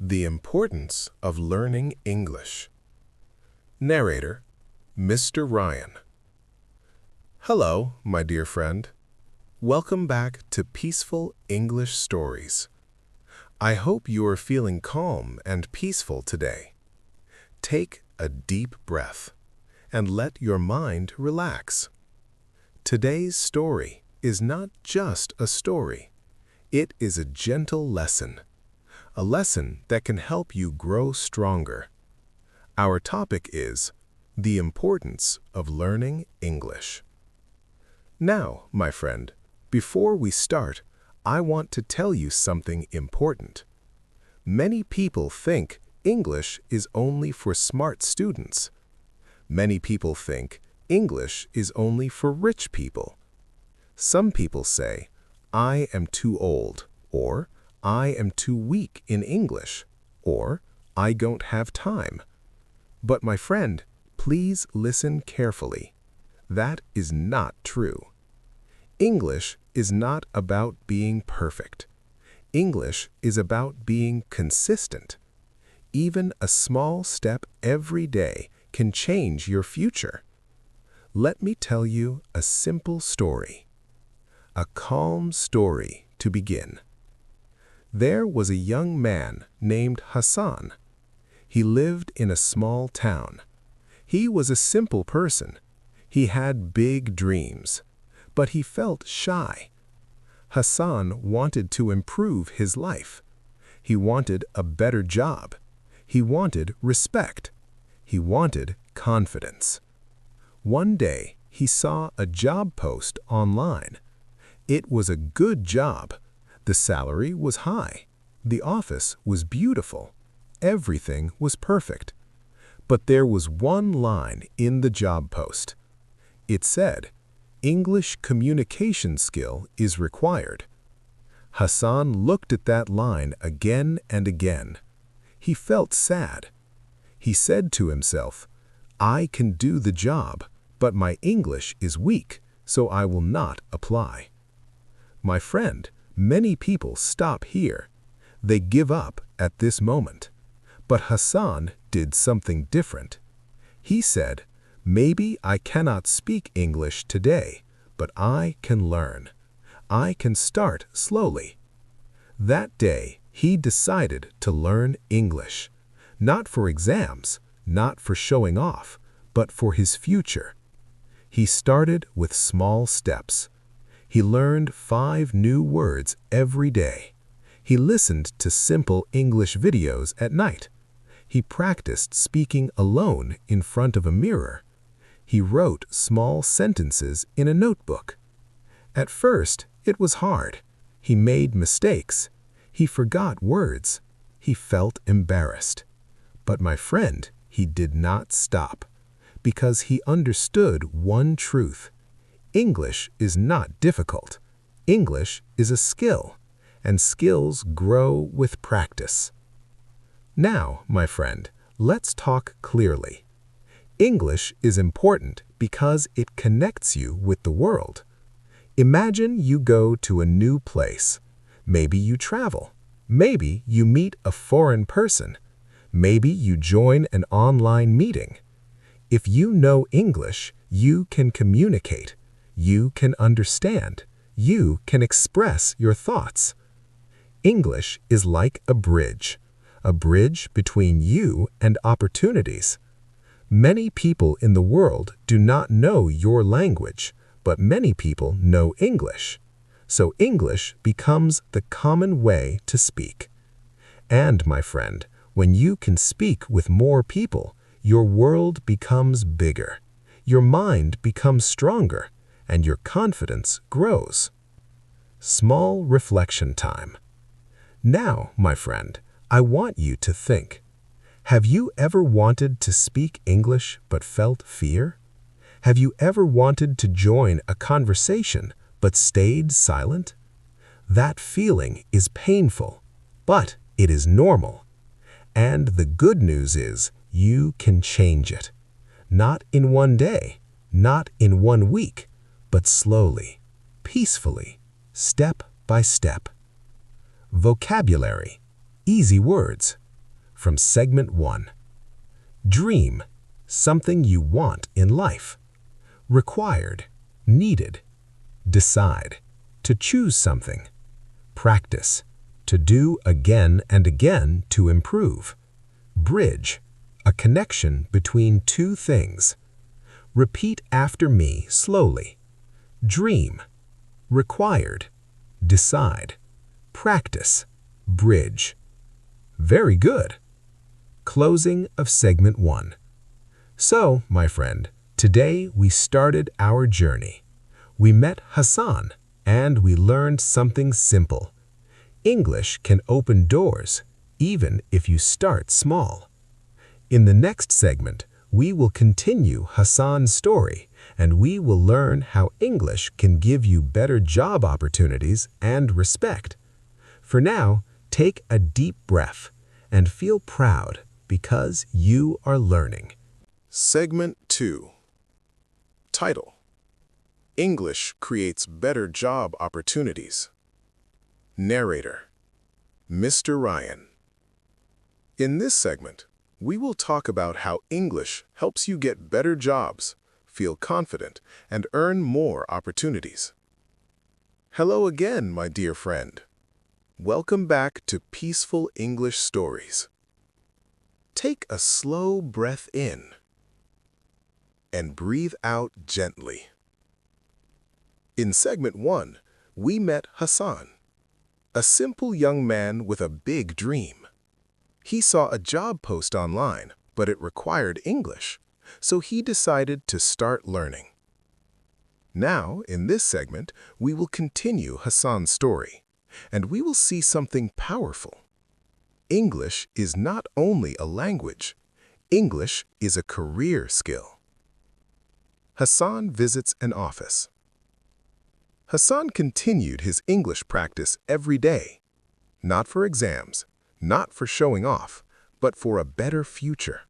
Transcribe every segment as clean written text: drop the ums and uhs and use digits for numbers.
The Importance of Learning English. Narrator, Mr. Ryan. Hello, my dear friend. Welcome back to Peaceful English Stories. I hope you are feeling calm and peaceful today. Take a deep breath and let your mind relax. Today's story is not just a story. It is a gentle lesson. A lesson that can help you grow stronger. Our topic is the importance of learning English. Now, my friend, before we start, I want to tell you something important. Many people think English is only for smart students. Many people think English is only for rich people. Some people say, "I am too old," or "I am too weak in English," or "I don't have time." But my friend, please listen carefully. That is not true. English is not about being perfect. English is about being consistent. Even a small step every day can change your future. Let me tell you a simple story. A calm story to begin. There was a young man named Hasan. He lived in a small town. He was a simple person. He had big dreams, but he felt shy. Hasan wanted to improve his life. He wanted a better job. He wanted respect. He wanted confidence. One day, he saw a job post online. It was a good job. The salary was high. The office was beautiful. Everything was perfect. But there was one line in the job post. It said, "English communication skill is required." Hasan looked at that line again and again. He felt sad. He said to himself, "I can do the job, but my English is weak, so I will not apply." My friend, many people stop here. They give up at this moment. But Hasan did something different. He said, "Maybe I cannot speak English today, but I can learn. I can start slowly." That day, he decided to learn English. Not for exams, not for showing off, but for his future. He started with small steps. He learned 5 new words every day. He listened to simple English videos at night. He practiced speaking alone in front of a mirror. He wrote small sentences in a notebook. At first, it was hard. He made mistakes. He forgot words. He felt embarrassed. But my friend, he did not stop, because he understood one truth. English is not difficult. English is a skill, and skills grow with practice. Now, my friend, let's talk clearly. English is important because it connects you with the world. Imagine you go to a new place. Maybe you travel. Maybe you meet a foreign person. Maybe you join an online meeting. If you know English, you can communicate. You can understand. You can express your thoughts. English is like a bridge between you and opportunities. Many people in the world do not know your language, but many people know English. So English becomes the common way to speak. And, my friend, when you can speak with more people, your world becomes bigger. Your mind becomes stronger, and your confidence grows. Small reflection time. Now, my friend, I want you to think. Have you ever wanted to speak English but felt fear? Have you ever wanted to join a conversation but stayed silent? That feeling is painful, but it is normal. And the good news is you can change it. Not in one day, not in one week, but slowly, peacefully, step by step. Vocabulary. Easy words. from segment 1. Dream, something you want in life. Required, needed. Decide, to choose something. Practice, to do again and again to improve. Bridge, a connection between two things. Repeat after me slowly. Dream, required. Decide, practice, bridge. Very good. Closing of segment 1. So, my friend, today we started our journey. We met Hasan, and we learned something simple. English can open doors, even if you start small. In the next segment, we will continue Hasan's story, and we will learn how English can give you better job opportunities and respect. For now, take a deep breath and feel proud because you are learning. Segment 2. Title: English creates better job opportunities. Narrator: Mr. Ryan. In this segment, we will talk about how English helps you get better jobs, feel confident, and earn more opportunities. Hello again, my dear friend. Welcome back to Peaceful English Stories. Take a slow breath in and breathe out gently. In segment 1, we met Hasan, a simple young man with a big dream. He saw a job post online, but it required English, so he decided to start learning. Now, in this segment, we will continue Hasan's story, and we will see something powerful. English is not only a language, English is a career skill. Hasan visits an office. Hasan continued his English practice every day, not for exams, not for showing off, but for a better future.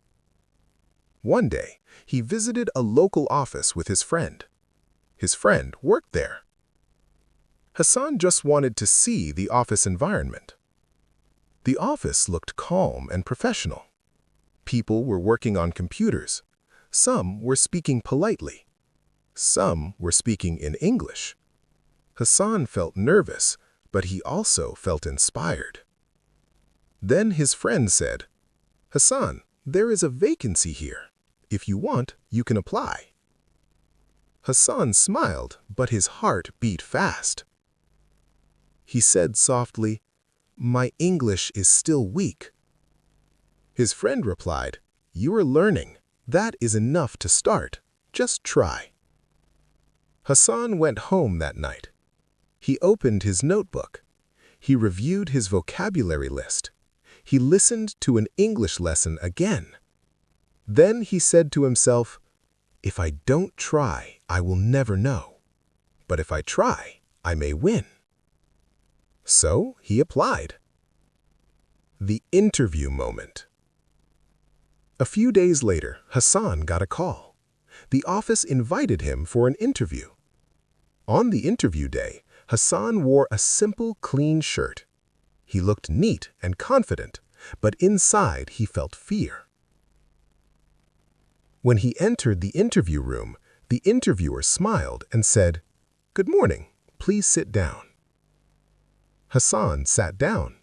One day, he visited a local office with his friend. His friend worked there. Hasan just wanted to see the office environment. The office looked calm and professional. People were working on computers. Some were speaking politely. Some were speaking in English. Hasan felt nervous, but he also felt inspired. Then his friend said, "Hasan, there is a vacancy here. If you want, you can apply." Hasan smiled, but his heart beat fast. He said softly, "My English is still weak." His friend replied, "You are learning. That is enough to start. Just try." Hasan went home that night. He opened his notebook. He reviewed his vocabulary list. He listened to an English lesson again. Then he said to himself, "If I don't try, I will never know. But if I try, I may win." So he applied. The interview moment. A few days later, Hasan got a call. The office invited him for an interview. On the interview day, Hasan wore a simple, clean shirt. He looked neat and confident, but inside he felt fear. When he entered the interview room, the interviewer smiled and said, "Good morning, please sit down." Hasan sat down.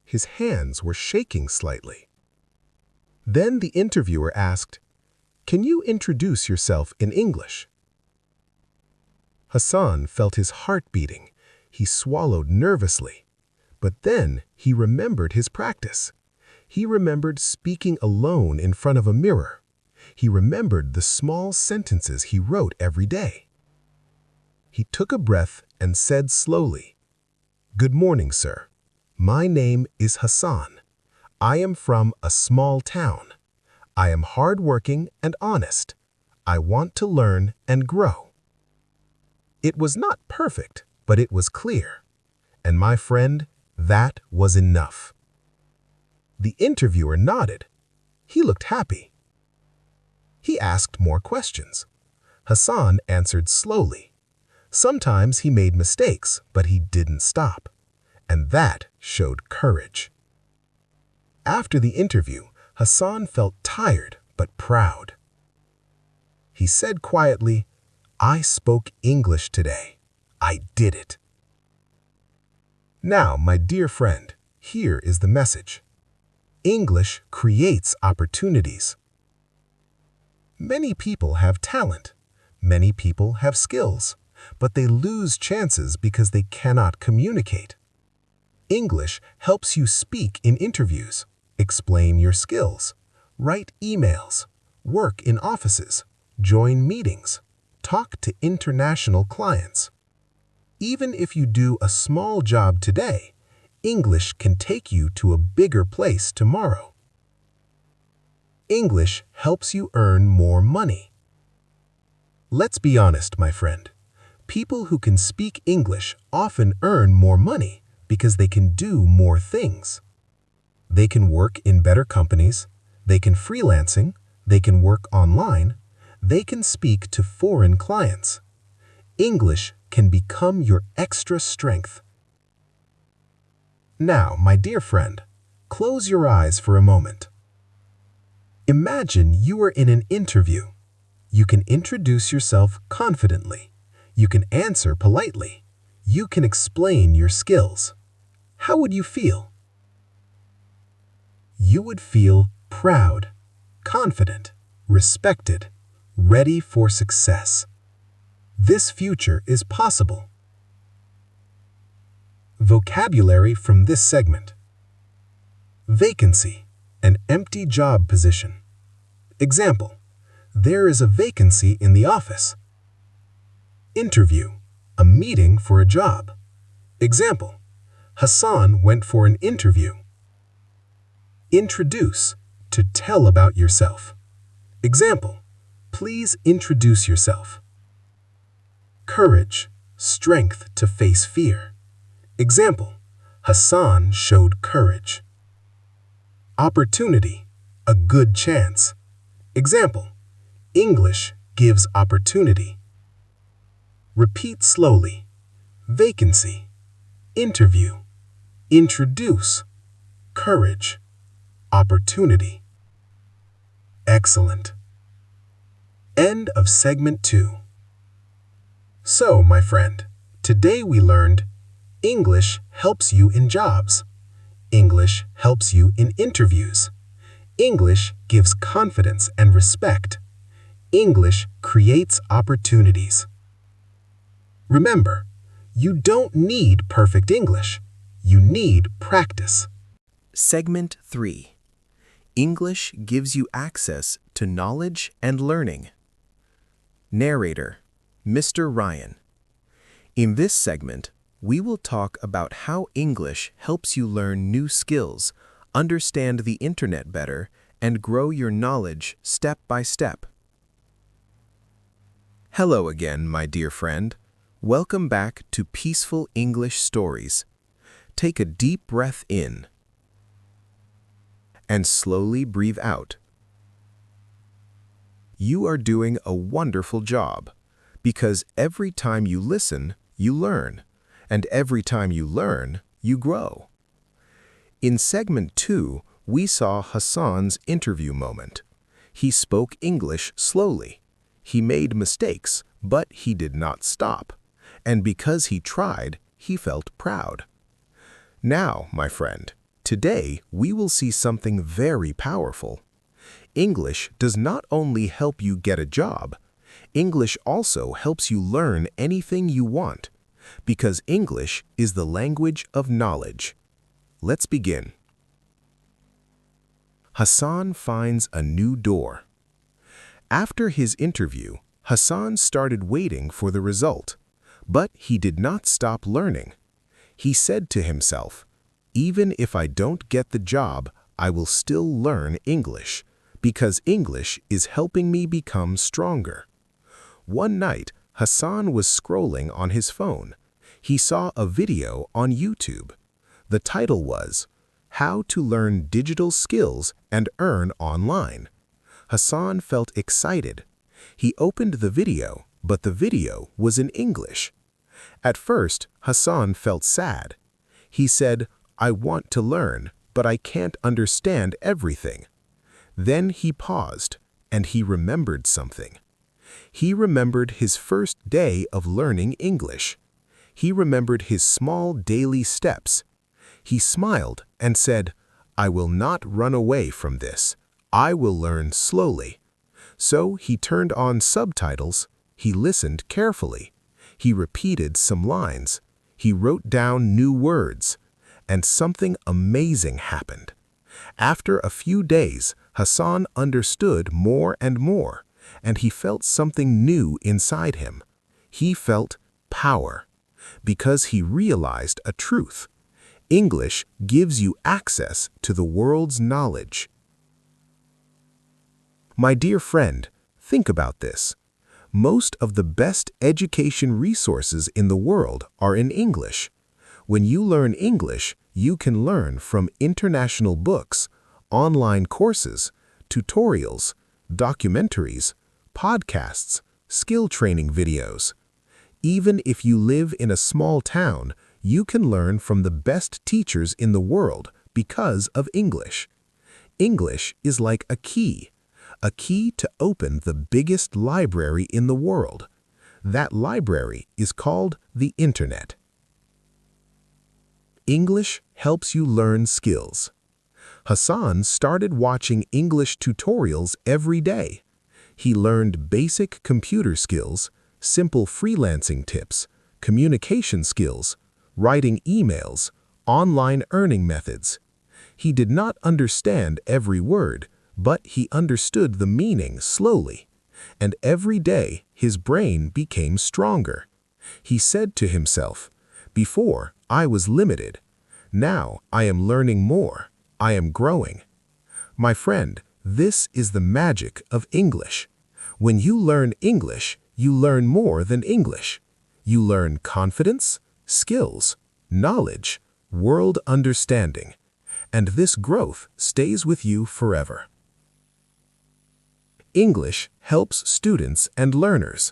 His hands were shaking slightly. Then the interviewer asked, "Can you introduce yourself in English?" Hasan felt his heart beating. He swallowed nervously. But then he remembered his practice. He remembered speaking alone in front of a mirror. He remembered the small sentences he wrote every day. He took a breath and said slowly, "Good morning, sir. My name is Hasan. I am from a small town. I am hardworking and honest. I want to learn and grow." It was not perfect, but it was clear. And my friend, that was enough. The interviewer nodded. He looked happy. He asked more questions. Hasan answered slowly. Sometimes he made mistakes, but he didn't stop. And that showed courage. After the interview, Hasan felt tired but proud. He said quietly, "I spoke English today. I did it." Now, my dear friend, here is the message. English creates opportunities. Many people have talent. Many people have skills, but they lose chances because they cannot communicate. English helps you speak in interviews, explain your skills, write emails, work in offices, join meetings, talk to international clients. Even if you do a small job today, English can take you to a bigger place tomorrow. English helps you earn more money. Let's be honest, my friend. People who can speak English often earn more money because they can do more things. They can work in better companies, they can freelancing, they can work online, they can speak to foreign clients. English can become your extra strength. Now, my dear friend, close your eyes for a moment. Imagine you are in an interview. You can introduce yourself confidently. You can answer politely. You can explain your skills. How would you feel? You would feel proud, confident, respected, ready for success. This future is possible. Vocabulary from this segment. Vacancy, an empty job position. Example, there is a vacancy in the office. Interview, a meeting for a job. Example, Hasan went for an interview. Introduce, to tell about yourself. Example, please introduce yourself. Courage, strength to face fear. Example, Hasan showed courage. Opportunity, a good chance. Example, English gives opportunity. Repeat slowly. Vacancy, interview, introduce, courage, opportunity. Excellent. End of segment 2. So, my friend, today we learned English helps you in jobs. English helps you in interviews. English gives confidence and respect. English creates opportunities. Remember, you don't need perfect English. You need practice. Segment 3. English gives you access to knowledge and learning. Narrator, Mr. Ryan. In this segment, we will talk about how English helps you learn new skills, understand the internet better, and grow your knowledge step by step. Hello again, my dear friend. Welcome back to Peaceful English Stories. Take a deep breath in and slowly breathe out. You are doing a wonderful job, because every time you listen, you learn, and every time you learn, you grow. In segment 2, we saw Hasan's interview moment. He spoke English slowly. He made mistakes, but he did not stop. And because he tried, he felt proud. Now, my friend, today we will see something very powerful. English does not only help you get a job, English also helps you learn anything you want, because English is the language of knowledge. Let's begin. Hasan finds a new door. After his interview, Hasan started waiting for the result, but he did not stop learning. He said to himself, "Even if I don't get the job, I will still learn English, because English is helping me become stronger." One night, Hasan was scrolling on his phone. He saw a video on YouTube. The title was, "How to Learn Digital Skills and Earn Online." Hasan felt excited. He opened the video, but the video was in English. At first, Hasan felt sad. He said, "I want to learn, but I can't understand everything." Then he paused, and he remembered something. He remembered his first day of learning English. He remembered his small daily steps. He smiled and said, "I will not run away from this. I will learn slowly." So he turned on subtitles. He listened carefully. He repeated some lines. He wrote down new words. And something amazing happened. After a few days, Hasan understood more and more, and he felt something new inside him. He felt power, because he realized a truth. English gives you access to the world's knowledge. My dear friend, think about this. Most of the best education resources in the world are in English. When you learn English, you can learn from international books, online courses, tutorials, documentaries, podcasts, skill training videos. Even if you live in a small town, you can learn from the best teachers in the world because of English. English is like a key to open the biggest library in the world. That library is called the Internet. English helps you learn skills. Hasan started watching English tutorials every day. He learned basic computer skills, simple freelancing tips, communication skills, writing emails, online earning methods. He did not understand every word, but he understood the meaning slowly. And every day his brain became stronger. He said to himself, "Before, I was limited. Now I am learning more. I am growing." My friend, this is the magic of English. When you learn English, you learn more than English. You learn confidence, skills, knowledge, world understanding. And this growth stays with you forever. English helps students and learners.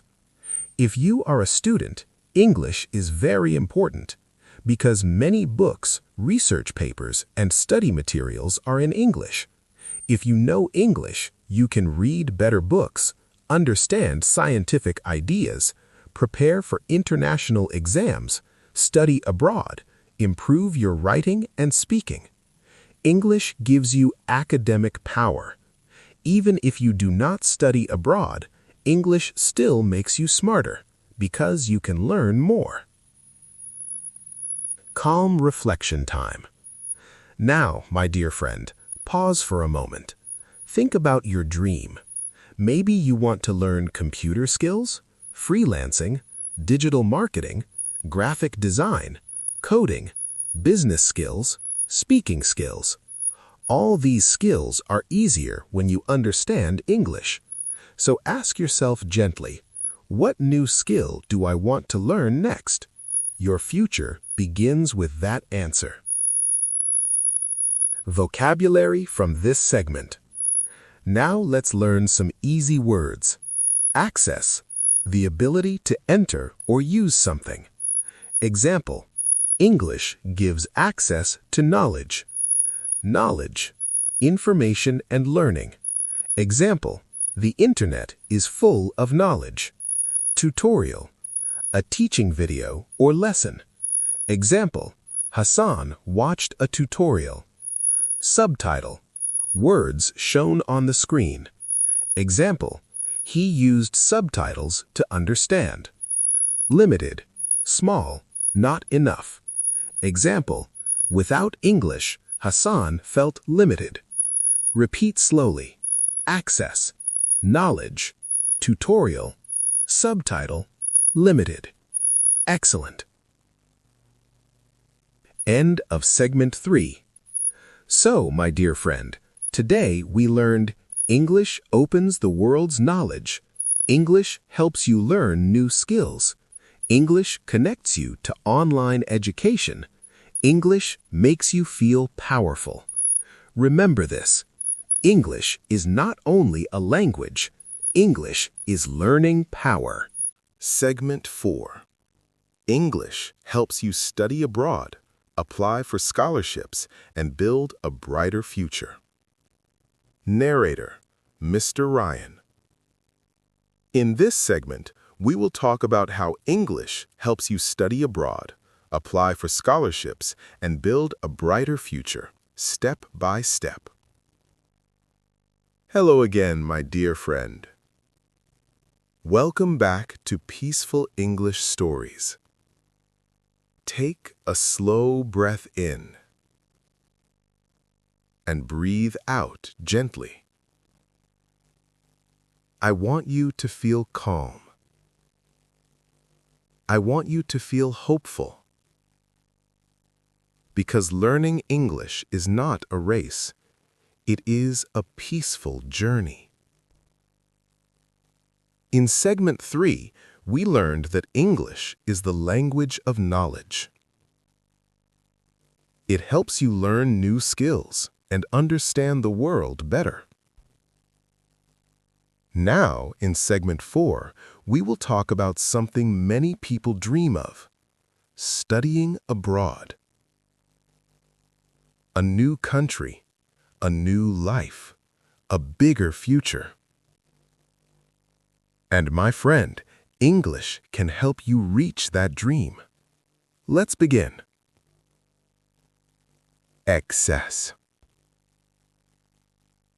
If you are a student, English is very important because many books, research papers, and study materials are in English. If you know English, you can read better books, understand scientific ideas, prepare for international exams, study abroad, improve your writing and speaking. English gives you academic power. Even if you do not study abroad, English still makes you smarter because you can learn more. Calm reflection time. Now, my dear friend, pause for a moment. Think about your dream. Maybe you want to learn computer skills, freelancing, digital marketing, graphic design, coding, business skills, speaking skills. All these skills are easier when you understand English. So ask yourself gently, what new skill do I want to learn next? Your future begins with that answer. Vocabulary from this segment. Now let's learn some easy words. Access, the ability to enter or use something. Example, English gives access to knowledge. Knowledge, information and learning. Example, the Internet is full of knowledge. Tutorial, a teaching video or lesson. Example, Hasan watched a tutorial. Subtitle, words shown on the screen. Example, he used subtitles to understand. Limited, small, not enough. Example, without English, Hasan felt limited. Repeat slowly. Access, knowledge, tutorial, subtitle, limited. Excellent. End of segment 3. So, my dear friend, today we learned English opens the world's knowledge. English helps you learn new skills. English connects you to online education. English makes you feel powerful. Remember this. English is not only a language. English is learning power. Segment 4. English helps you study abroad. apply for scholarships, and build a brighter future. Narrator, Mr. Ryan. In this segment, we will talk about how English helps you study abroad, apply for scholarships, and build a brighter future, step by step. Hello again, my dear friend. Welcome back to Peaceful English Stories. Take a slow breath in and breathe out gently. I want you to feel calm. I want you to feel hopeful. Because learning English is not a race. It is a peaceful journey. In segment 3, we learned that English is the language of knowledge. It helps you learn new skills and understand the world better. Now, in segment 4, we will talk about something many people dream of: studying abroad. A new country, a new life, a bigger future. And my friend, English can help you reach that dream. Let's begin. Access.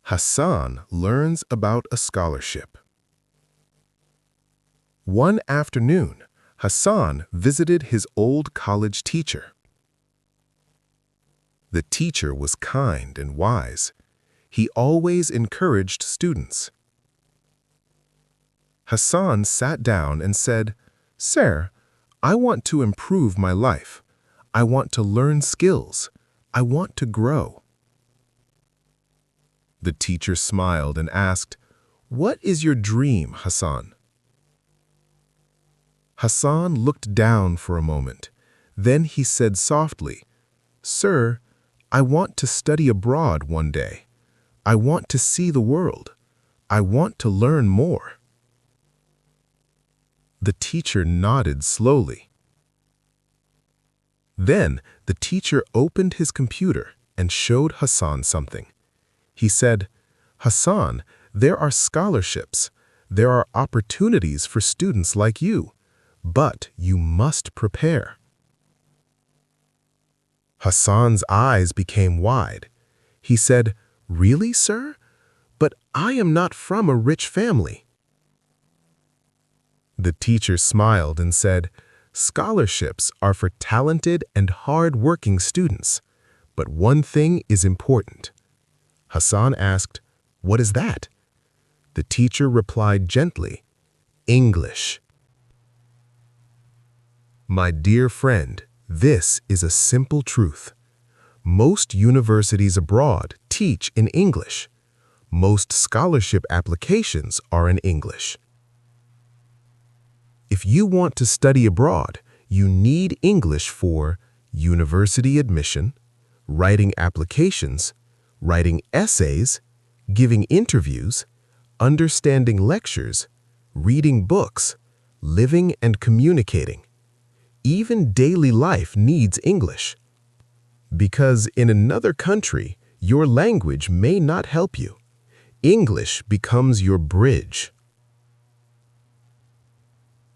Hasan learns about a scholarship. One afternoon, Hasan visited his old college teacher. The teacher was kind and wise. He always encouraged students. Hasan sat down and said, "Sir, I want to improve my life. I want to learn skills. I want to grow." The teacher smiled and asked, "What is your dream, Hasan?" Hasan looked down for a moment. Then he said softly, "Sir, I want to study abroad one day. I want to see the world. I want to learn more." The teacher nodded slowly. Then the teacher opened his computer and showed Hasan something. He said, "Hasan, there are scholarships. There are opportunities for students like you, but you must prepare." Hasan's eyes became wide. He said, "Really, sir? But I am not from a rich family." The teacher smiled and said, "Scholarships are for talented and hard-working students. But one thing is important." Hasan asked, "What is that?" The teacher replied gently, "English." My dear friend, this is a simple truth. Most universities abroad teach in English. Most scholarship applications are in English. If you want to study abroad, you need English for university admission, writing applications, writing essays, giving interviews, understanding lectures, reading books, living and communicating. Even daily life needs English. Because in another country, your language may not help you. English becomes your bridge.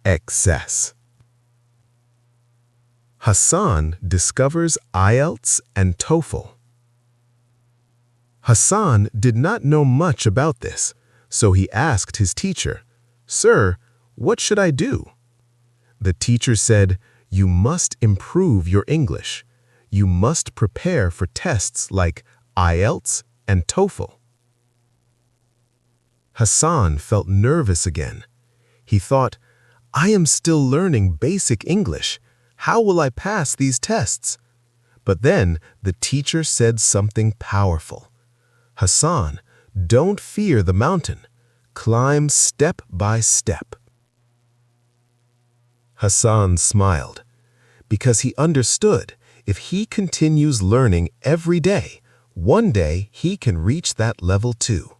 Excess. Hasan discovers IELTS and TOEFL. Hasan did not know much about this, so he asked his teacher, "Sir, what should I do?" The teacher said, "You must improve your English. You must prepare for tests like IELTS and TOEFL." Hasan felt nervous again. He thought, "I am still learning basic English. How will I pass these tests?" But then the teacher said something powerful. "Hasan, don't fear the mountain. Climb step by step." Hasan smiled because he understood if he continues learning every day, one day he can reach that level too.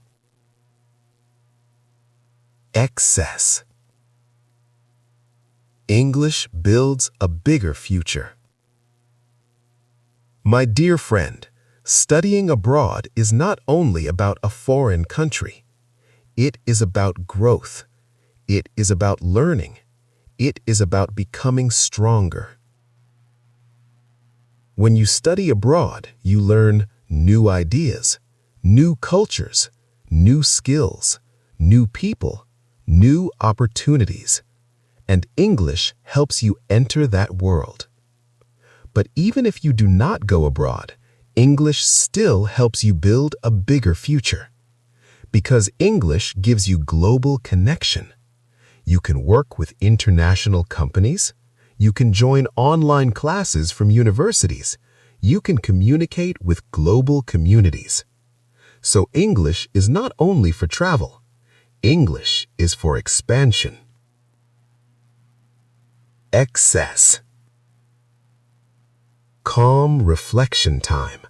Excess. English builds a bigger future. My dear friend, studying abroad is not only about a foreign country. It is about growth. It is about learning. It is about becoming stronger. When you study abroad, you learn new ideas, new cultures, new skills, new people, new opportunities, and English helps you enter that world. But even if you do not go abroad, English still helps you build a bigger future. Because English gives you global connection. You can work with international companies. You can join online classes from universities. You can communicate with global communities. So English is not only for travel. English is for expansion. Excess. Calm reflection time.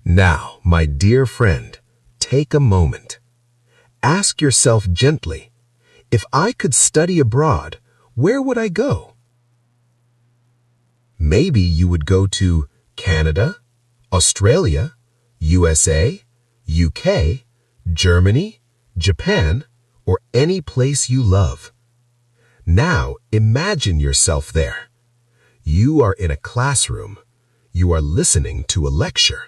Now, my dear friend, take a moment. Ask yourself gently, if I could study abroad, where would I go? Maybe you would go to Canada, Australia, USA, UK, Germany, Japan, or any place you love. Now imagine yourself there. You are in a classroom. You are listening to a lecture.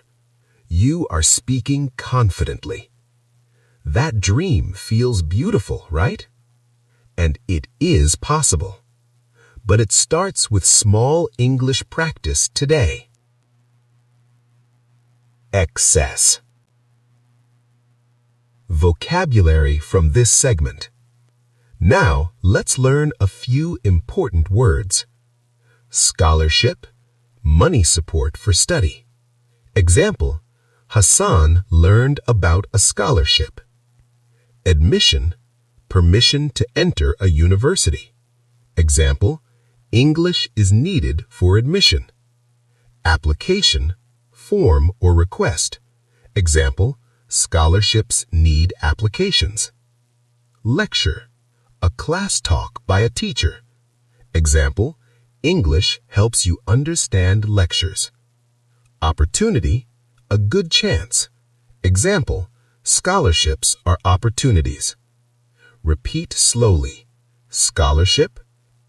You are speaking confidently. That dream feels beautiful, right? And it is possible. But it starts with small English practice today. Excess. Vocabulary from this segment. Now, let's learn a few important words. Scholarship, money support for study. Example, Hasan learned about a scholarship. Admission, permission to enter a university. Example, English is needed for admission. Application, form or request. Example, scholarships need applications. Lecture, a class talk by a teacher. Example, English helps you understand lectures. Opportunity, a good chance. Example, scholarships are opportunities. Repeat slowly. Scholarship,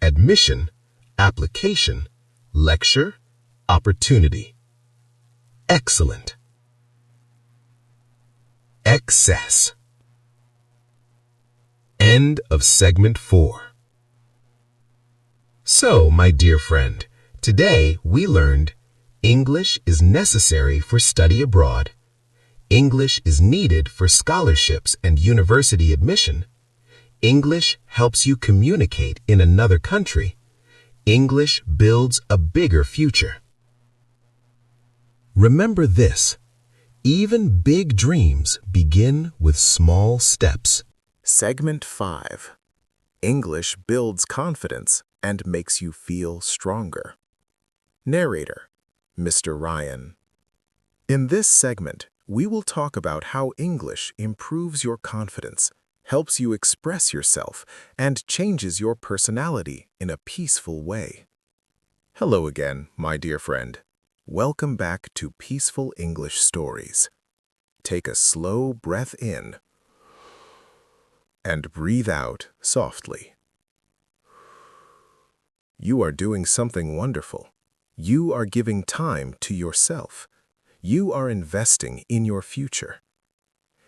admission, application, lecture, opportunity. Excellent. Excess. End of segment 4. So, my dear friend, today we learned English is necessary for study abroad. English is needed for scholarships and university admission. English helps you communicate in another country. English builds a bigger future. Remember this, even big dreams begin with small steps. Segment 5. English builds confidence and makes you feel stronger. Narrator, Mr. Ryan. In this segment, we will talk about how English improves your confidence, helps you express yourself, and changes your personality in a peaceful way. Hello again, my dear friend. Welcome back to Peaceful English Stories. Take a slow breath in and breathe out softly. You are doing something wonderful. You are giving time to yourself. You are investing in your future.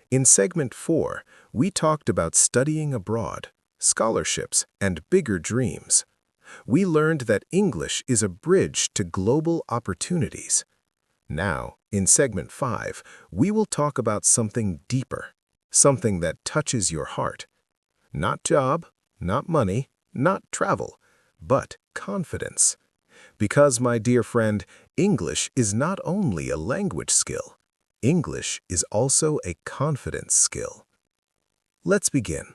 In segment 4, we talked about studying abroad, scholarships, and bigger dreams. We learned that English is a bridge to global opportunities. Now, in segment 5, we will talk about something deeper, something that touches your heart. Not job, not money, not travel, but confidence. Because, my dear friend, English is not only a language skill. English is also a confidence skill. Let's begin.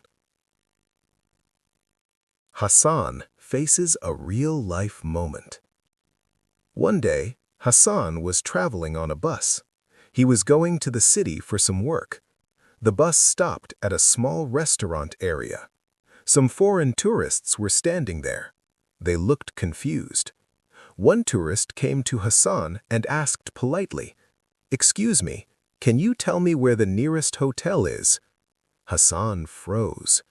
Hasan faces a real-life moment. One day, Hasan was traveling on a bus. He was going to the city for some work. The bus stopped at a small restaurant area. Some foreign tourists were standing there. They looked confused. One tourist came to Hasan and asked politely, "Excuse me, can you tell me where the nearest hotel is?" Hasan froze.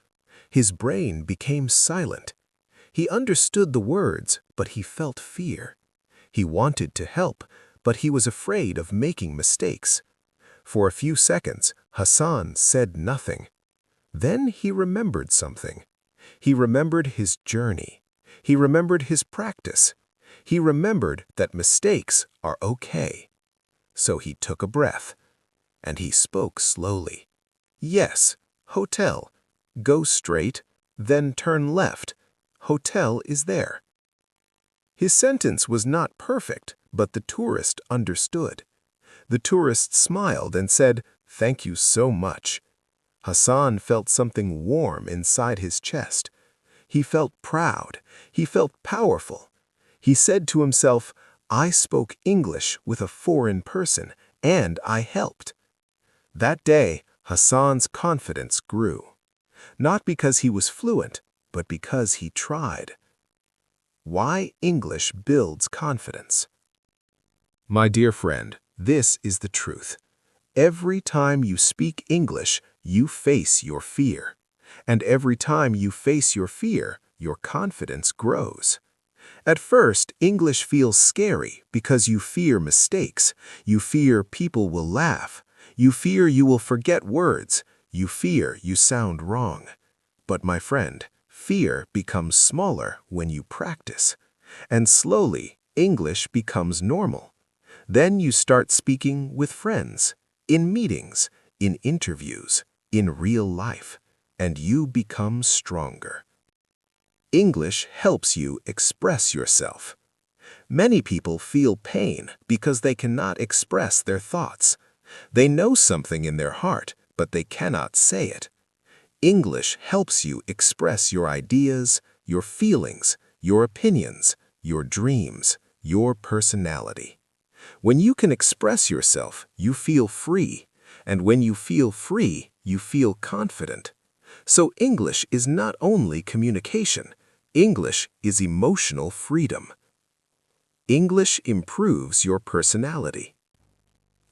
His brain became silent. He understood the words, but he felt fear. He wanted to help, but he was afraid of making mistakes. For a few seconds, Hasan said nothing. Then he remembered something. He remembered his journey. He remembered his practice. He remembered that mistakes are okay. So he took a breath, and he spoke slowly. "Yes, hotel. Go straight, then turn left. Hotel is there." His sentence was not perfect, but the tourist understood. The tourist smiled and said, "Thank you so much." Hasan felt something warm inside his chest. He felt proud. He felt powerful. He said to himself, "I spoke English with a foreign person, and I helped." That day, Hasan's confidence grew. Not because he was fluent, but because he tried. Why English builds confidence. My dear friend, this is the truth. Every time you speak English, you face your fear. And every time you face your fear, your confidence grows. At first, English feels scary because you fear mistakes. You fear people will laugh. You fear you will forget words. You fear you sound wrong. But my friend, fear becomes smaller when you practice. And slowly, English becomes normal. Then you start speaking with friends, in meetings, in interviews, in real life, and you become stronger. English helps you express yourself. Many people feel pain because they cannot express their thoughts. They know something in their heart, but they cannot say it. English helps you express your ideas, your feelings, your opinions, your dreams, your personality. When you can express yourself, you feel free. And when you feel free, you feel confident. So English is not only communication. English is emotional freedom. English improves your personality.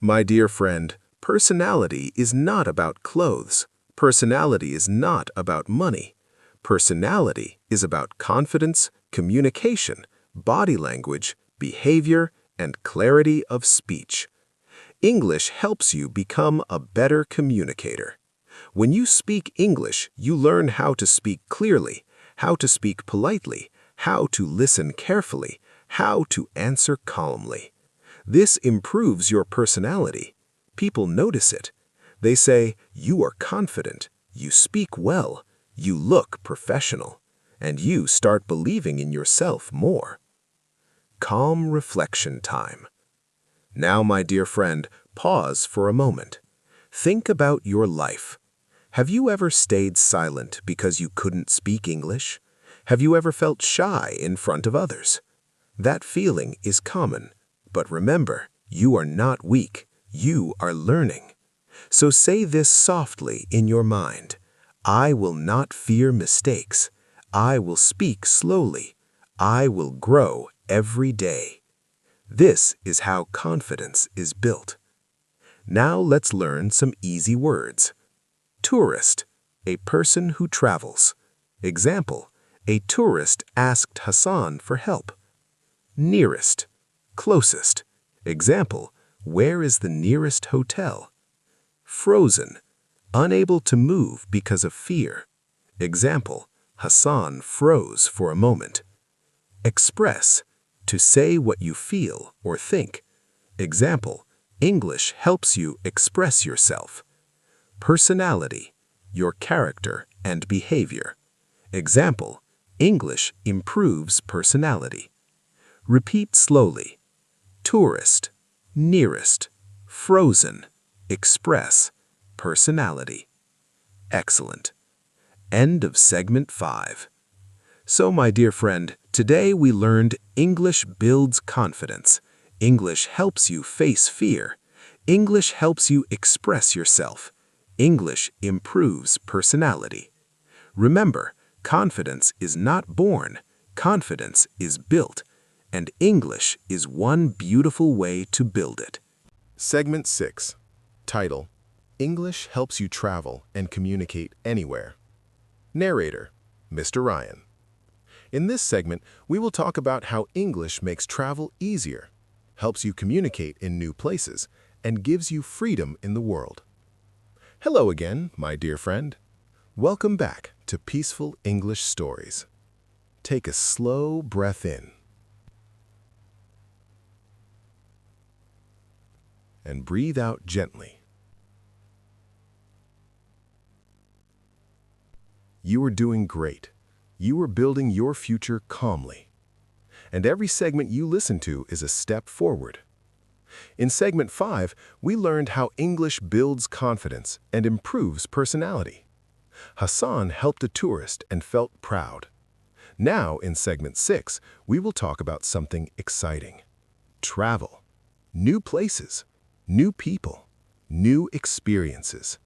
My dear friend, personality is not about clothes. Personality is not about money. Personality is about confidence, communication, body language, behavior, and clarity of speech. English helps you become a better communicator. When you speak English, you learn how to speak clearly, how to speak politely, how to listen carefully, how to answer calmly. This improves your personality. People notice it. They say, "You are confident, you speak well, you look professional," and you start believing in yourself more. Calm reflection time. Now, my dear friend, pause for a moment. Think about your life. Have you ever stayed silent because you couldn't speak English? Have you ever felt shy in front of others? That feeling is common, but remember, you are not weak. You are learning. So say this softly in your mind. I will not fear mistakes. I will speak slowly. I will grow every day. This is how confidence is built. Now let's learn some easy words. Tourist, a person who travels. Example, a tourist asked Hasan for help. Nearest, closest. Example, where is the nearest hotel? Frozen, unable to move because of fear. Example, Hasan froze for a moment. Express, to say what you feel or think. Example, English helps you express yourself. Personality, your character and behavior. Example, English improves personality. Repeat slowly. Tourist, nearest, frozen, express, personality. Excellent. End of segment 5. So, my dear friend, today we learned English builds confidence. English helps you face fear. English helps you express yourself. English improves personality. Remember, confidence is not born. Confidence is built. and English is one beautiful way to build it. Segment 6. Title: English helps you travel and communicate anywhere. Narrator: Mr. Ryan. In this segment, we will talk about how English makes travel easier, helps you communicate in new places, and gives you freedom in the world. Hello again, my dear friend. Welcome back to Peaceful English Stories. Take a slow breath in and breathe out gently. You are doing great. You are building your future calmly. And every segment you listen to is a step forward. In segment 5, we learned how English builds confidence and improves personality. Hasan helped a tourist and felt proud. Now, in segment 6, we will talk about something exciting: travel, new places, new people, new experiences.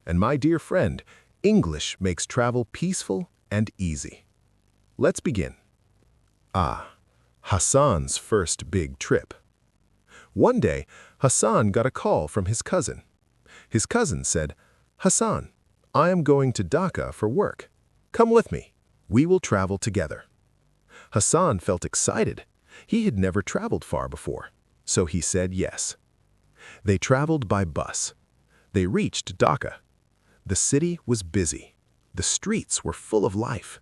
And my dear friend, English makes travel peaceful and easy. Let's begin. Hasan's first big trip. One day, Hasan got a call from his cousin. His cousin said, "Hasan, I am going to Dhaka for work. Come with me. We will travel together." Hasan felt excited. He had never traveled far before, so he said yes. They traveled by bus. They reached Dhaka. The city was busy. The streets were full of life.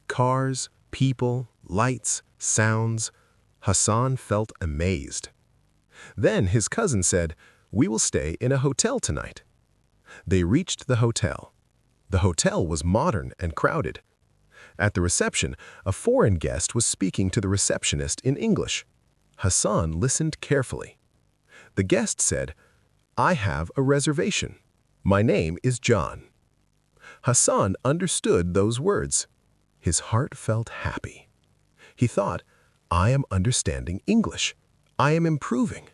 Cars, people, lights, sounds. Hasan felt amazed. Then his cousin said, "We will stay in a hotel tonight." They reached the hotel. The hotel was modern and crowded. At the reception, a foreign guest was speaking to the receptionist in English. Hasan listened carefully. The guest said, "I have a reservation. My name is John." Hasan understood those words. His heart felt happy. He thought, "I am understanding English. I am improving."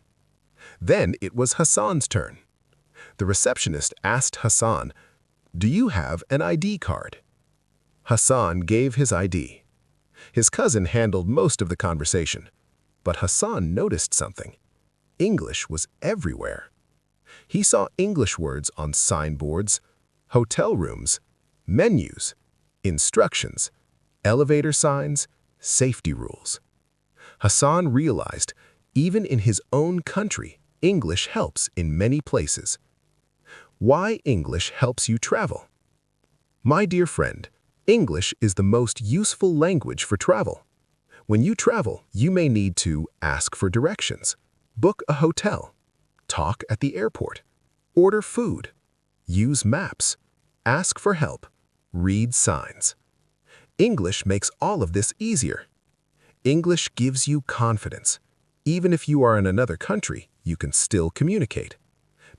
Then it was Hasan's turn. The receptionist asked Hasan, "Do you have an ID card?" Hasan gave his ID. His cousin handled most of the conversation, but Hasan noticed something. English was everywhere. He saw English words on signboards, hotel rooms, menus, instructions, elevator signs, safety rules. Hasan realized, even in his own country, English helps in many places. Why English helps you travel? My dear friend, English is the most useful language for travel. When you travel, you may need to ask for directions, book a hotel, talk at the airport, order food, use maps, ask for help, read signs. English makes all of this easier. English gives you confidence. Even if you are in another country, you can still communicate,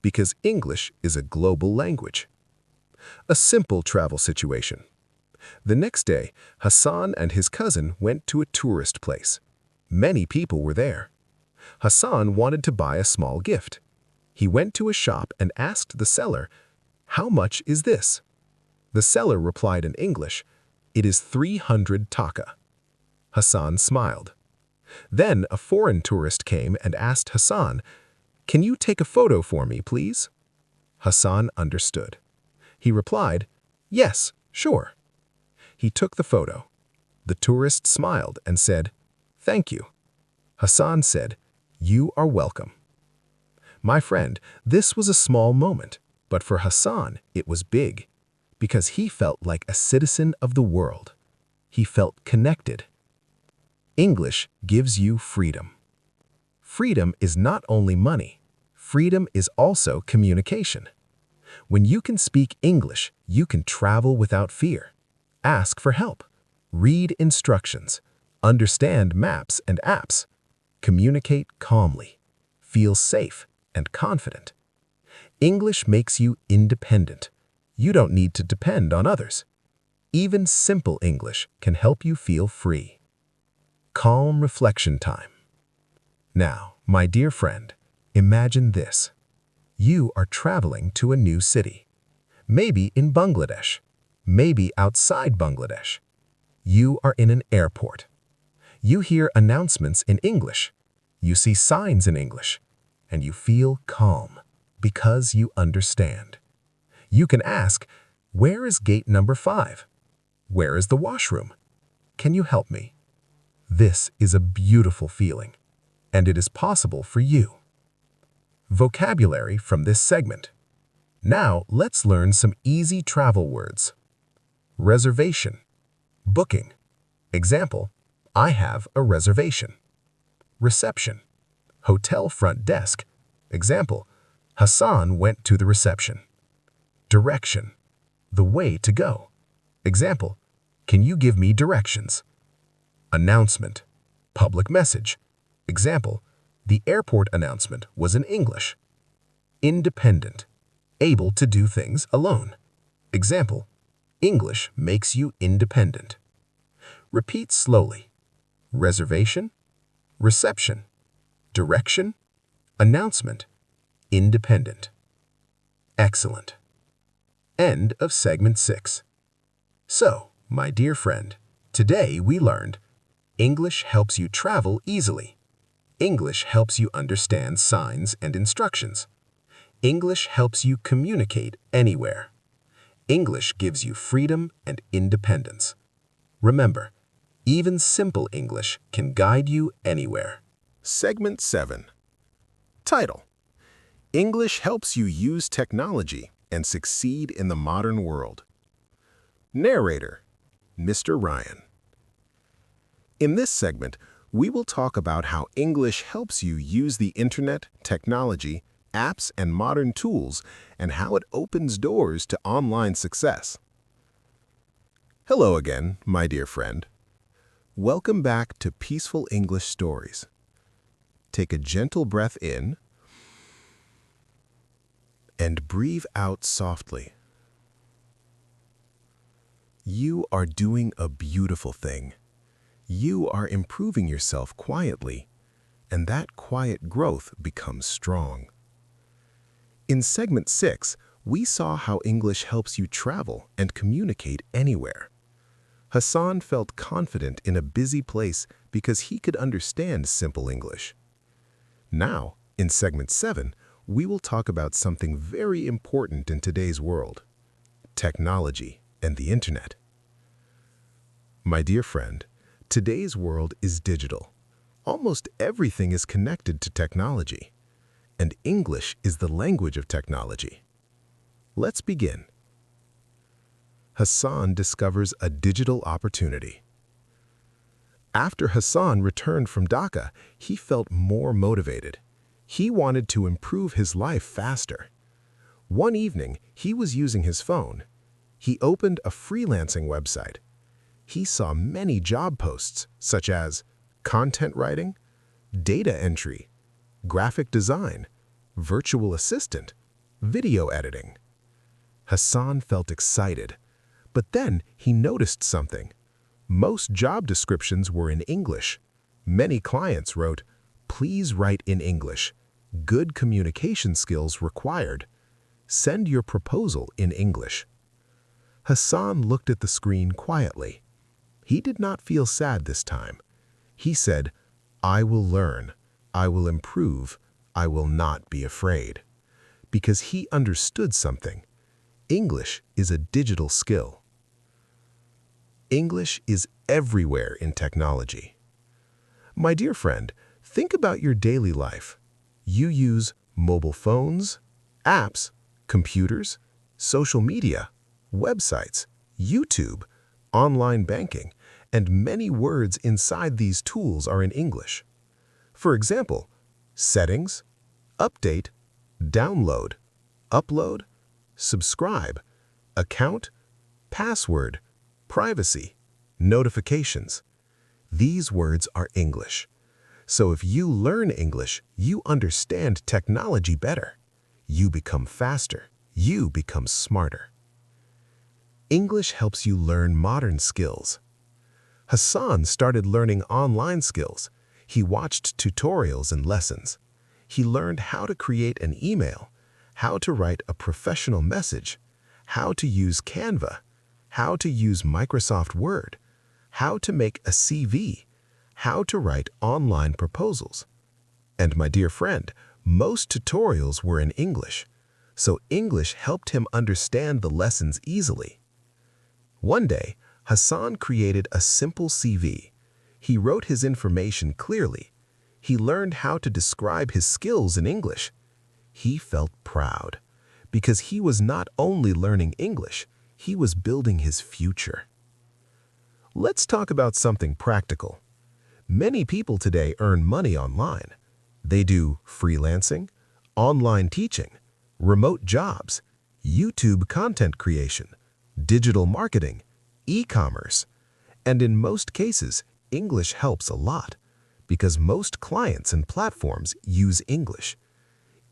because English is a global language. A simple travel situation. The next day, Hasan and his cousin went to a tourist place. Many people were there. Hasan wanted to buy a small gift. He went to a shop and asked the seller, "How much is this?" The seller replied in English, "It is 300 taka." Hasan smiled. Then a foreign tourist came and asked Hasan, "Can you take a photo for me, please?" Hasan understood. He replied, "Yes, sure." He took the photo. The tourist smiled and said, "Thank you." Hasan said, "You are welcome." My friend, this was a small moment, but for Hasan, it was big, because he felt like a citizen of the world. He felt connected. English gives you freedom. Freedom is not only money. Freedom is also communication. When you can speak English, you can travel without fear. Ask for help. Read instructions. Understand maps and apps. Communicate calmly. Feel safe and confident. English makes you independent. You don't need to depend on others. Even simple English can help you feel free. Calm reflection time. Now, my dear friend, imagine this. You are traveling to a new city. Maybe in Bangladesh. Maybe outside Bangladesh. You are in an airport. You hear announcements in English. You see signs in English. And you feel calm because you understand. You can ask, where is gate number 5? Where is the washroom? Can you help me? This is a beautiful feeling, and it is possible for you. Vocabulary from this segment. Now let's learn some easy travel words. Reservation, booking. Example, I have a reservation. Reception, hotel front desk. Example, Hasan went to the reception. Direction, the way to go. Example, can you give me directions? Announcement, public message. Example, the airport announcement was in English. Independent, able to do things alone. Example, English makes you independent. Repeat slowly. Reservation, reception, direction, announcement, independent. Excellent. End of segment 6. So, my dear friend, today we learned English helps you travel easily. English helps you understand signs and instructions. English helps you communicate anywhere. English gives you freedom and independence. Remember, even simple English can guide you anywhere. Segment 7. Title: English helps you use technology and succeed in the modern world. Narrator: Mr. Ryan. In this segment, we will talk about how English helps you use the internet, technology, apps, and modern tools, and how it opens doors to online success. Hello again, my dear friend. Welcome back to Peaceful English Stories. Take a gentle breath in and breathe out softly. You are doing a beautiful thing. You are improving yourself quietly, and that quiet growth becomes strong. In segment 6, we saw how English helps you travel and communicate anywhere. Hasan felt confident in a busy place because he could understand simple English. Now, in segment 7, we will talk about something very important in today's world: technology and the internet. My dear friend, today's world is digital. Almost everything is connected to technology, and English is the language of technology. Let's begin. Hasan discovers a digital opportunity. After Hasan returned from Dhaka, he felt more motivated. He wanted to improve his life faster. One evening, he was using his phone. He opened a freelancing website. He saw many job posts, such as content writing, data entry, graphic design, virtual assistant, video editing. Hasan felt excited, but then he noticed something. Most job descriptions were in English. Many clients wrote, "Please write in English. Good communication skills required. Send your proposal in English." Hasan looked at the screen quietly. He did not feel sad this time. He said, "I will learn. I will improve. I will not be afraid." Because he understood something. English is a digital skill. English is everywhere in technology. My dear friend, think about your daily life. You use mobile phones, apps, computers, social media, websites, YouTube, online banking, and many words inside these tools are in English. For example, settings, update, download, upload, subscribe, account, password, privacy, notifications. These words are English. So if you learn English, you understand technology better. You become faster. You become smarter. English helps you learn modern skills. Hasan started learning online skills. He watched tutorials and lessons. He learned how to create an email, how to write a professional message, how to use Canva, how to use Microsoft Word, how to make a CV, how to write online proposals. And my dear friend, most tutorials were in English, so English helped him understand the lessons easily. One day, Hasan created a simple CV. He wrote his information clearly. He learned how to describe his skills in English. He felt proud because he was not only learning English, he was building his future. Let's talk about something practical. Many people today earn money online. They do freelancing, online teaching, remote jobs, YouTube content creation, digital marketing, e-commerce. And in most cases, English helps a lot because most clients and platforms use English.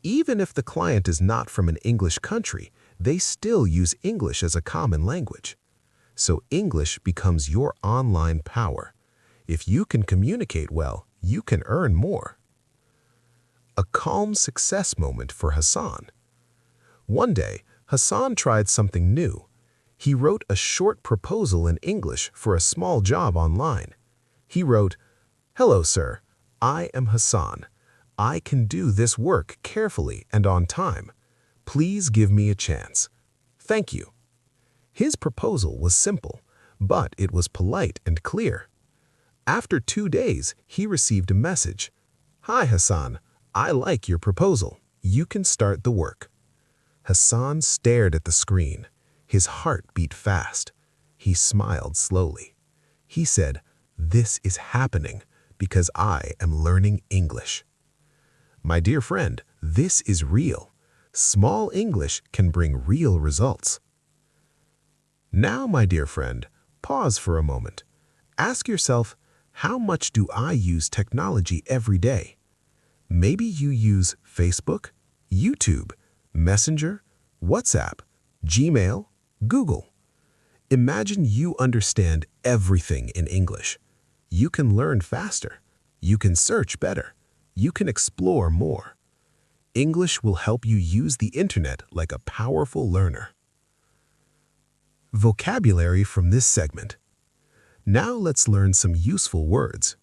Even if the client is not from an English country, they still use English as a common language. So English becomes your online power. If you can communicate well, you can earn more. A calm success moment for Hasan. One day, Hasan tried something new. He wrote a short proposal in English for a small job online. He wrote, "Hello, sir. I am Hasan. I can do this work carefully and on time. Please give me a chance. Thank you." His proposal was simple, but it was polite and clear. After 2 days, he received a message. "Hi, Hasan. I like your proposal. You can start the work." Hasan stared at the screen. His heart beat fast. He smiled slowly. He said, "This is happening because I am learning English." My dear friend, this is real. Small English can bring real results. Now, my dear friend, pause for a moment. Ask yourself, how much do I use technology every day? Maybe you use Facebook, YouTube, Messenger, WhatsApp, Gmail, Google. Imagine you understand everything in English. You can learn faster. You can search better. You can explore more. English will help you use the internet like a powerful learner. Vocabulary from this segment. Now let's learn some useful words.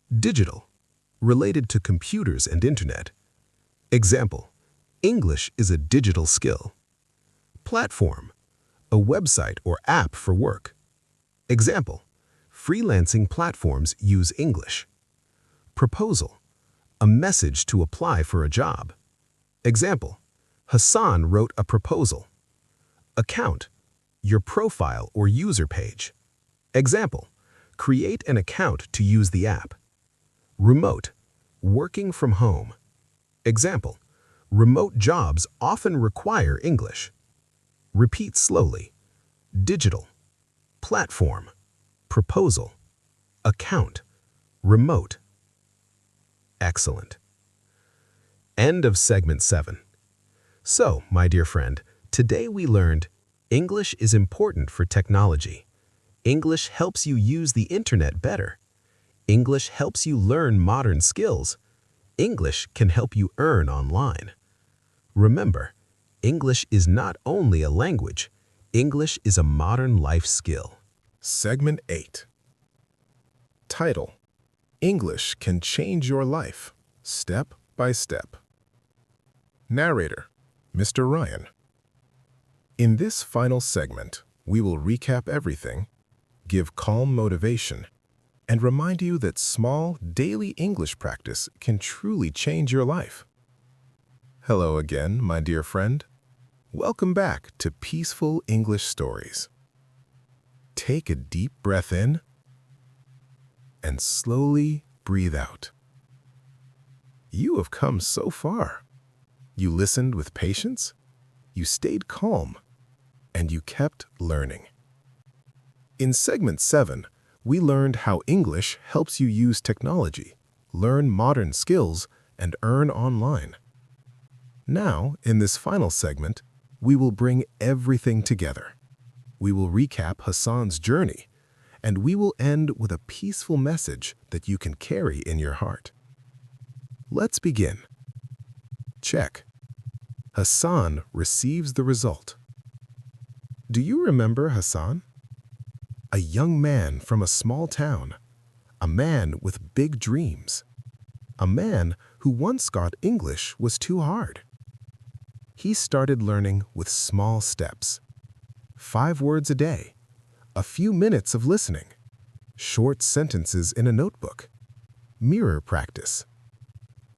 Digital, related to computers and internet. Example, English is a digital skill. Platform, a website or app for work. Example, freelancing platforms use English. Proposal, a message to apply for a job. Example, Hasan wrote a proposal. Account, your profile or user page. Example, create an account to use the app. Remote, working from home. Example, remote jobs often require English. Repeat slowly. Digital, platform, proposal, account, remote. Excellent. End of segment 7. So, my dear friend, today we learned English is important for technology. English helps you use the internet better. English helps you learn modern skills. English can help you earn online. Remember, English is not only a language, English is a modern life skill. Segment 8. Title: English can change your life, step by step. Narrator: Mr. Ryan. In this final segment, we will recap everything, give calm motivation, and remind you that small, daily English practice can truly change your life. Hello again, my dear friend. Welcome back to Peaceful English Stories. Take a deep breath in and slowly breathe out. You have come so far. You listened with patience, you stayed calm, and you kept learning. In segment 7, we learned how English helps you use technology, learn modern skills, and earn online. Now, in this final segment, we will bring everything together. We will recap Hasan's journey, and we will end with a peaceful message that you can carry in your heart. Let's begin. Check. Hasan receives the result. Do you remember Hasan? A young man from a small town, a a man with big dreams. A man who once thought English was too hard. He started learning with small steps. 5 words a day, a few minutes of listening, short sentences in a notebook, mirror practice.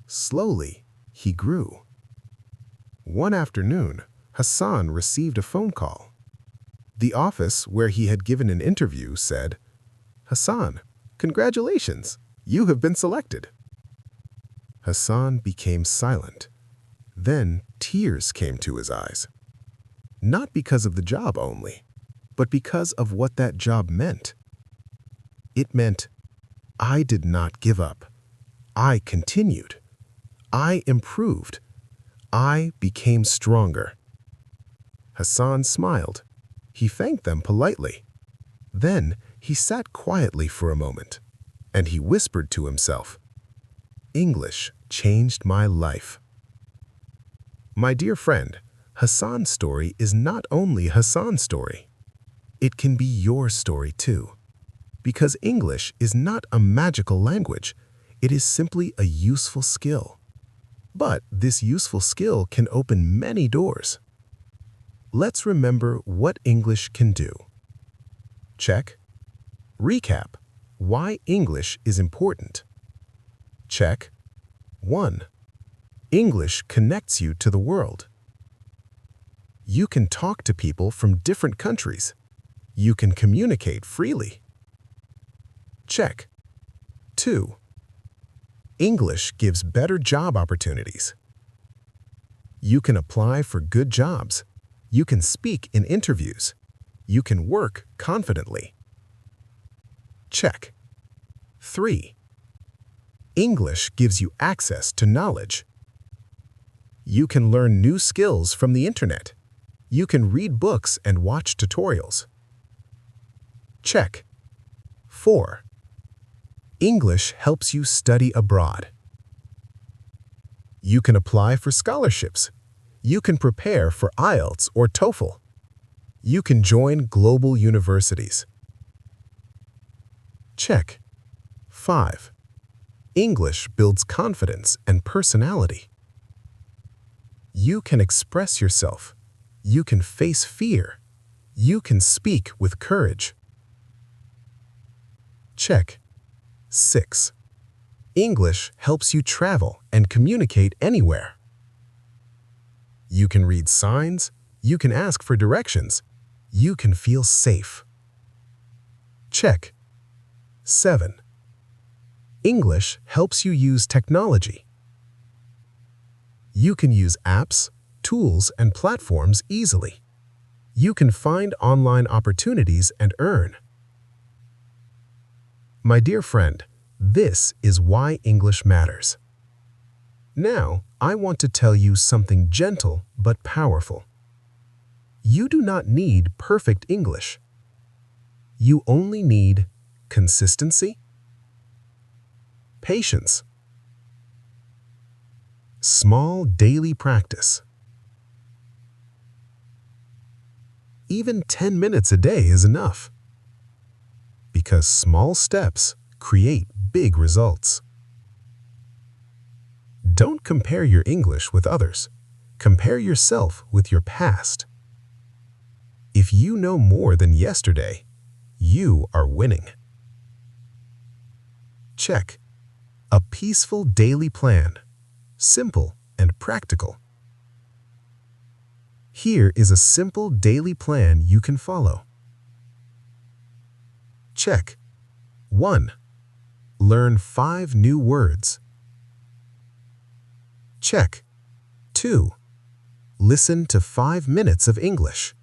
Slowly, he grew. One afternoon, Hasan received a phone call. The office where he had given an interview said, "Hasan, congratulations, you have been selected." Hasan became silent. Then tears came to his eyes. Not because of the job only, but because of what that job meant. It meant, I did not give up. I continued. I improved. I became stronger. Hasan smiled. He thanked them politely. Then he sat quietly for a moment, and he whispered to himself, "English changed my life." My dear friend, Hasan's story is not only Hasan's story. It can be your story too. Because English is not a magical language, it is simply a useful skill. But this useful skill can open many doors. Let's remember what English can do. Check. Recap. Why English is important. Check. 1. English connects you to the world. You can talk to people from different countries. You can communicate freely. Check. 2. English gives better job opportunities. You can apply for good jobs. You can speak in interviews. You can work confidently. Check. 3. English gives you access to knowledge. You can learn new skills from the internet. You can read books and watch tutorials. Check. 4. English helps you study abroad. You can apply for scholarships. You can prepare for IELTS or TOEFL. You can join global universities. Check. 5. English builds confidence and personality. You can express yourself. You can face fear. You can speak with courage. Check. 6. English helps you travel and communicate anywhere. You can read signs. You can ask for directions. You can feel safe. Check. 7. English helps you use technology. You can use apps, tools, and platforms easily. You can find online opportunities and earn. My dear friend, this is why English matters. Now, I want to tell you something gentle but powerful. You do not need perfect English. You only need consistency, patience, small daily practice. Even 10 minutes a day is enough. Because small steps create big results. Don't compare your English with others. Compare yourself with your past. If you know more than yesterday, you are winning. Check. A peaceful daily plan. Simple and practical. Here is a simple daily plan you can follow. Check. 1. Learn 5 new words. Check. 2. Listen to 5 minutes of English.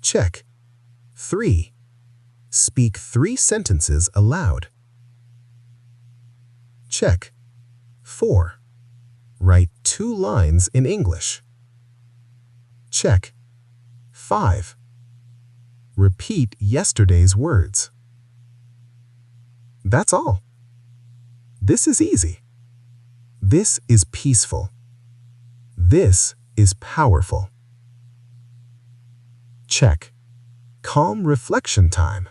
Check. 3. Speak 3 sentences aloud. Check. 4. Write 2 lines in English. Check. 5. Repeat yesterday's words. That's all. This is easy. This is peaceful. This is powerful. Check. Calm reflection time.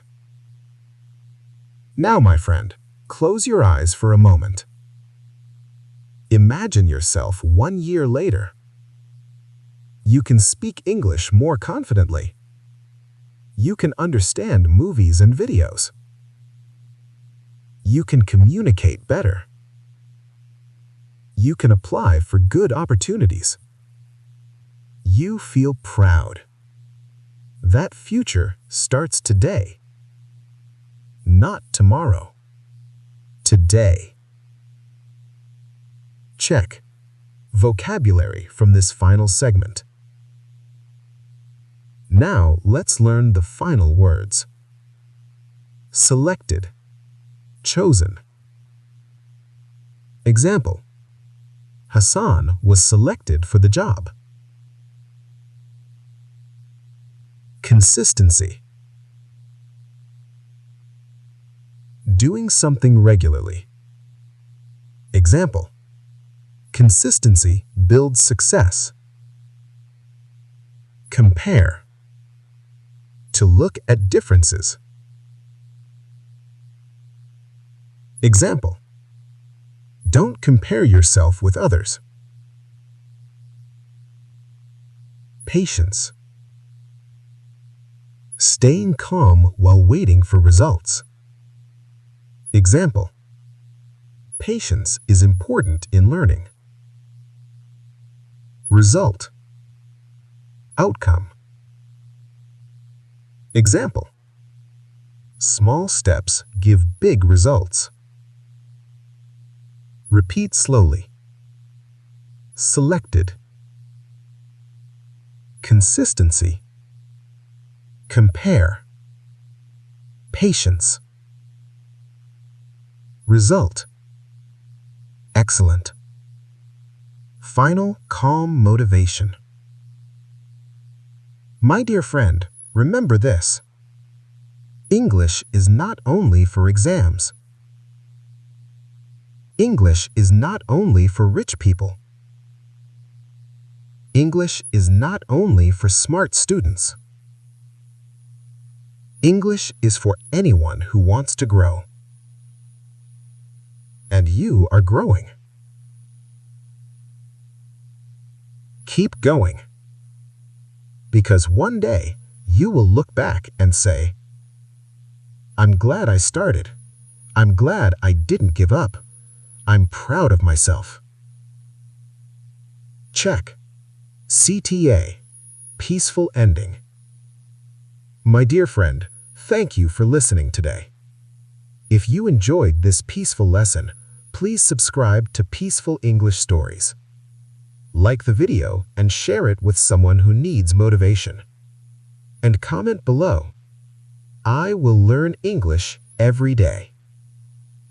Now, my friend, close your eyes for a moment. Imagine yourself 1 year later. You can speak English more confidently. You can understand movies and videos. You can communicate better. You can apply for good opportunities. You feel proud. That future starts today. Not tomorrow. Today. Check. Vocabulary from this final segment. Now let's learn the final words. Selected. Chosen. Example. Hasan was selected for the job. Consistency. Doing something regularly. Example. Consistency builds success. Compare. To look at differences. Example. Don't compare yourself with others. Patience. Staying calm while waiting for results. Example. Patience is important in learning. Result. Outcome. Example. Small steps give big results. Repeat slowly. Selected. Consistency. Compare. Patience. Result. Excellent. Final calm motivation. My dear friend, remember this. English is not only for exams. English is not only for rich people. English is not only for smart students. English is for anyone who wants to grow. And you are growing. Keep going. Because one day you will look back and say, I'm glad I started. I'm glad I didn't give up. I'm proud of myself. Check. CTA. Peaceful ending. My dear friend, thank you for listening today. If you enjoyed this peaceful lesson, please subscribe to Peaceful English Stories. Like the video and share it with someone who needs motivation. And comment below. I will learn English every day.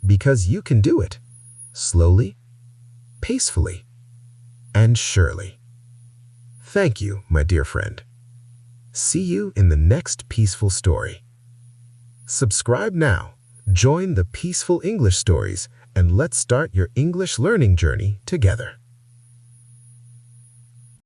Because you can do it. Slowly, peacefully, and surely. Thank you, my dear friend. See you in the next peaceful story. Subscribe now, join the Peaceful English Stories, and let's start your English learning journey together.